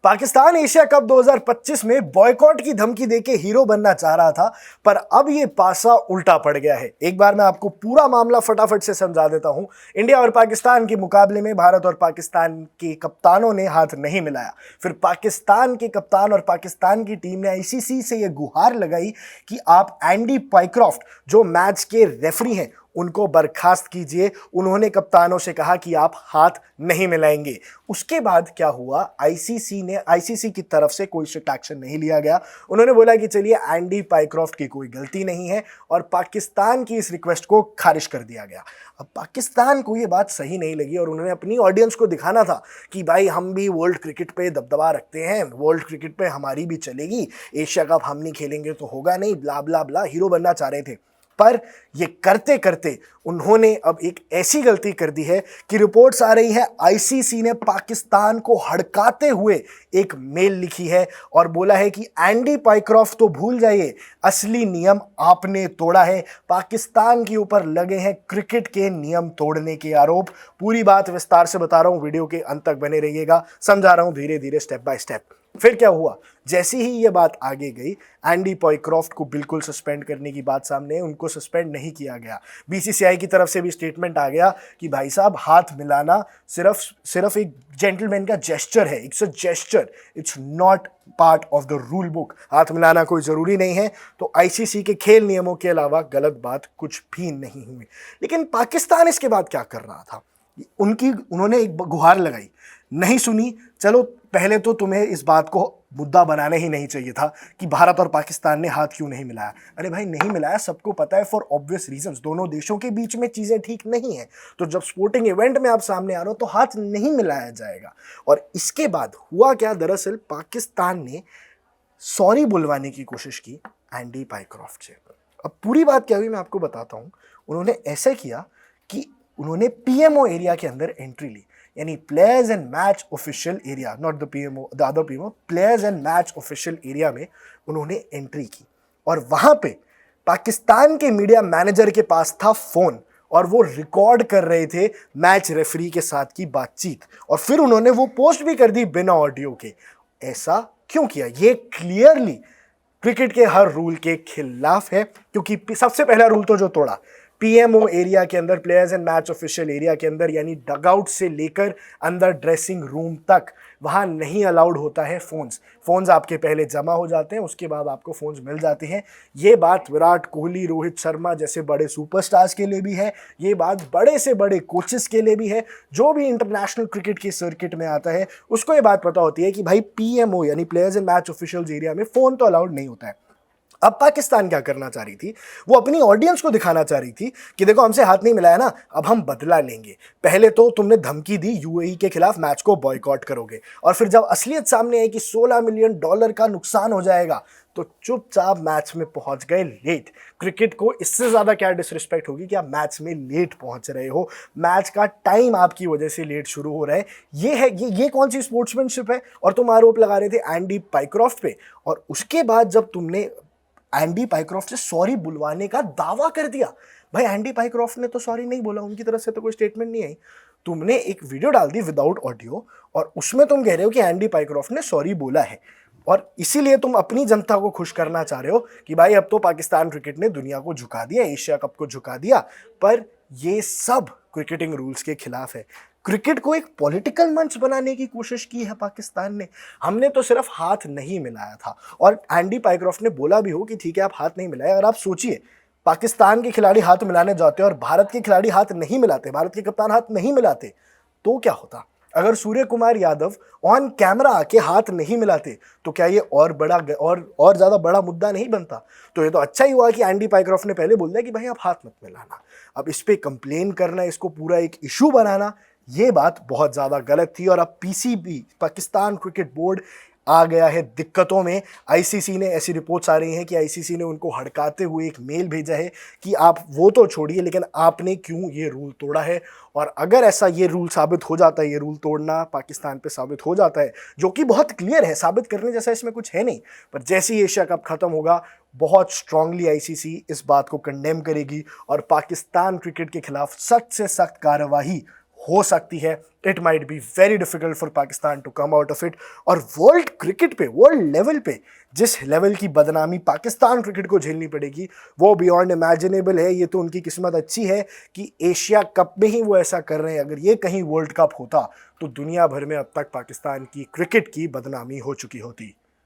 Pakistan Asia cup 2025 में boycott की धमकी देके हीरो बनना चाह रहा था, पर अब ये पासा उल्टा पड़ गया है। एक बार मैं आपको पूरा मामला फटाफट से समझा देता हूं। इंडिया और पाकिस्तान के मुकाबले में भारत और पाकिस्तान के कप्तानों ने हाथ नहीं मिलाया। फिर पाकिस्तान के कप्तान और पाकिस्तान की टीम ने आईसीसी से यह गुहार लगाई कि आप एंडी पाइक्रॉफ्ट जो मैच के रेफरी हैं उनको बर्खास्त कीजिए। उन्होंने कप्तानों से कहा कि आप हाथ नहीं मिलाएंगे। उसके बाद क्या हुआ, आईसीसी की तरफ से कोई स्ट्रिक्ट एक्शन नहीं लिया गया। उन्होंने बोला कि चलिए एंडी पाइक्रॉफ्ट की कोई गलती नहीं है और पाकिस्तान की इस रिक्वेस्ट को खारिज कर दिया गया। अब पाकिस्तान को ये बात सही नहीं लगी और उन्होंने अपनी ऑडियंस को दिखाना था कि भाई हम भी वर्ल्ड क्रिकेट पे दबदबा रखते हैं, वर्ल्ड क्रिकेट पे हमारी भी चलेगी, एशिया कप हम नहीं खेलेंगे तो होगा नहीं, ब्ला ब्ला ब्ला, हीरो बनना चाह रहे थे। पर ये करते करते उन्होंने अब एक ऐसी गलती कर दी है कि रिपोर्ट्स आ रही है आईसीसी ने पाकिस्तान को हड़काते हुए एक मेल लिखी है और बोला है कि एंडी पाइक्रॉफ्ट तो भूल जाइए, असली नियम आपने तोड़ा है। पाकिस्तान के ऊपर लगे हैं क्रिकेट के नियम तोड़ने के आरोप। पूरी बात विस्तार से बता रहा हूं, वीडियो के अंत तक बने रहिएगा, समझा रहा हूं धीरे धीरे स्टेप बाय स्टेप। फिर क्या हुआ, जैसी ही ये बात आगे गई, एंडी पाइक्रॉफ्ट को बिल्कुल सस्पेंड करने की बात सामने, उनको सस्पेंड नहीं किया गया। बीसीसीआई की तरफ से भी स्टेटमेंट आ गया कि भाई साहब हाथ मिलाना सिर्फ एक जेंटलमैन का जेस्चर है, it's a gesture, it's not part of the rule book. हाथ मिलाना कोई जरूरी नहीं है। तो आईसीसी के खेल नियमों के अलावा गलत बात कुछ भी नहीं हुई। लेकिन पाकिस्तान इसके बाद क्या कर रहा था, उन्होंने एक गुहार लगाई, नहीं सुनी। चलो पहले तो तुम्हें इस बात को मुद्दा बनाना ही नहीं चाहिए था कि भारत और पाकिस्तान ने हाथ क्यों नहीं मिलाया। अरे भाई नहीं मिलाया, सबको पता है, फॉर ऑब्वियस रीजंस। दोनों देशों के बीच में चीजें ठीक नहीं है, तो जब स्पोर्टिंग इवेंट में आप सामने आ रहे हो तो हाथ नहीं मिलाया जाएगा। और इसके बाद हुआ क्या, दरअसल पाकिस्तान ने सॉरी बुलवाने की कोशिश की एंडी पाइक्रॉफ्ट से। अब पूरी बात क्या हुई मैं आपको बताता हूं। उन्होंने ऐसे किया कि उन्होंने पीएमओ एरिया के अंदर एंट्री ली, यानी players and match official area, not the PMO, the other PMO, players and match official area में उन्होंने एंट्री की। और वहां पे पाकिस्तान के मीडिया मैनेजर के पास था फोन और वो रिकॉर्ड कर रहे थे मैच रेफरी के साथ की बातचीत, और फिर उन्होंने वो पोस्ट भी कर दी बिना ऑडियो के। ऐसा क्यों किया? ये क्लियरली क्रिकेट के हर रूल के खिलाफ है, क्योंकि सबसे पहला रूल तो जो तोड़ा, पीएमओ एरिया के अंदर, players and match official area के अंदर, यानी डगआउट से लेकर अंदर ड्रेसिंग रूम तक, वहां नहीं अलाउड होता है फोन्स आपके पहले जमा हो जाते हैं, उसके बाद आपको फोन्स मिल जाते हैं। ये बात विराट कोहली, रोहित शर्मा जैसे बड़े सुपरस्टार्स के लिए भी है, ये बात बड़े से बड़े कोचेस के लिए भी है। जो भी इंटरनेशनल क्रिकेट की सर्किट में आता है उसको ये बात पता होती है कि भाई पीएमओ यानी players and match officials area में फोन तो अलाउड नहीं होता है। अब पाकिस्तान क्या करना चाह रही थी, वो अपनी ऑडियंस को दिखाना चाह रही थी कि देखो हमसे हाथ नहीं मिलाया ना, अब हम बदला लेंगे। पहले तो तुमने धमकी दी यूएई के खिलाफ मैच को बॉयकॉट करोगे, और फिर जब असलियत सामने आई कि $16 मिलियन का नुकसान हो जाएगा, तो चुपचाप मैच में पहुंच गए लेट। क्रिकेट को इससे ज्यादा क्या डिसरिस्पेक्ट होगी कि आप मैच में लेट पहुंच रहे हो, मैच का टाइम आपकी वजह से लेट शुरू हो रहा है। ये कौन सी स्पोर्ट्समैनशिप है? और तुम आरोप लगा रहे थे एंडी पाइक्रॉफ्ट पे, और उसके बाद जब तुमने एंडी पाइक्रॉफ्ट से सॉरी बुलवाने का दावा कर दिया, भाई एंडी पाइक्रॉफ्ट ने तो सॉरी नहीं बोला, उनकी तरफ से तो कोई स्टेटमेंट नहीं आई। तुमने एक वीडियो डाल दी विदाउट ऑडियो और उसमें तुम कह रहे हो कि एंडी पाइक्रॉफ्ट ने सॉरी बोला है, और इसीलिए तुम अपनी जनता को खुश करना चाह रहे हो कि भाई अब तो पाकिस्तान क्रिकेट ने दुनिया को झुका दिया, एशिया कप को झुका दिया। पर ये सब क्रिकेटिंग रूल्स के खिलाफ है। क्रिकेट को एक पॉलिटिकल मंच बनाने की कोशिश की है पाकिस्तान ने। हमने तो सिर्फ हाथ नहीं मिलाया था, और एंडी पाइक्रॉफ्ट ने बोला भी हो कि ठीक है आप हाथ नहीं मिलाए। और आप सोचिए, पाकिस्तान के खिलाड़ी हाथ मिलाने जाते और भारत के खिलाड़ी हाथ नहीं मिलाते, भारत के कप्तान हाथ नहीं मिलाते, तो क्या होता? अगर सूर्य कुमार यादव ऑन कैमरा आके हाथ नहीं मिलाते तो क्या ये और ज्यादा बड़ा मुद्दा नहीं बनता? तो ये तो अच्छा ही हुआ कि एंडी पाइक्रॉफ्ट ने पहले बोल दिया कि भाई आप हाथ मत मिलाना। अब इस पे कंप्लेन करना, इसको पूरा एक इशू बनाना, ये बात बहुत ज्यादा गलत थी। और अब पीसीबी, पाकिस्तान क्रिकेट बोर्ड, आ गया है दिक्कतों में। आईसीसी ने, ऐसी रिपोर्ट्स आ रही हैं कि आईसीसी ने उनको हड़काते हुए एक मेल भेजा है कि आप वो तो छोड़िए, लेकिन आपने क्यों ये रूल तोड़ा है। और अगर ऐसा ये रूल साबित हो जाता है, ये रूल तोड़ना पाकिस्तान पे साबित हो जाता है, जो कि बहुत क्लियर है, साबित करने जैसा इसमें कुछ है नहीं, पर जैसे ही एशिया कप खत्म होगा बहुत स्ट्रांगली आईसीसी इस बात को कंडेम करेगी और पाकिस्तान क्रिकेट के खिलाफ सख्त से सख्त कार्रवाई हो सकती है। It might be very difficult for Pakistan to come out of it. और वर्ल्ड क्रिकेट पे, वर्ल्ड लेवल पे जिस लेवल की बदनामी पाकिस्तान क्रिकेट को झेलनी पड़ेगी वो बियॉन्ड इमेजिनेबल है। ये तो उनकी किस्मत अच्छी है कि एशिया कप में ही वो ऐसा कर रहे हैं। अगर ये कहीं वर्ल्ड कप होता तो दुनिया भर में अब तक पाकिस्तान की क्रिकेट की बदनामी हो चुकी होती।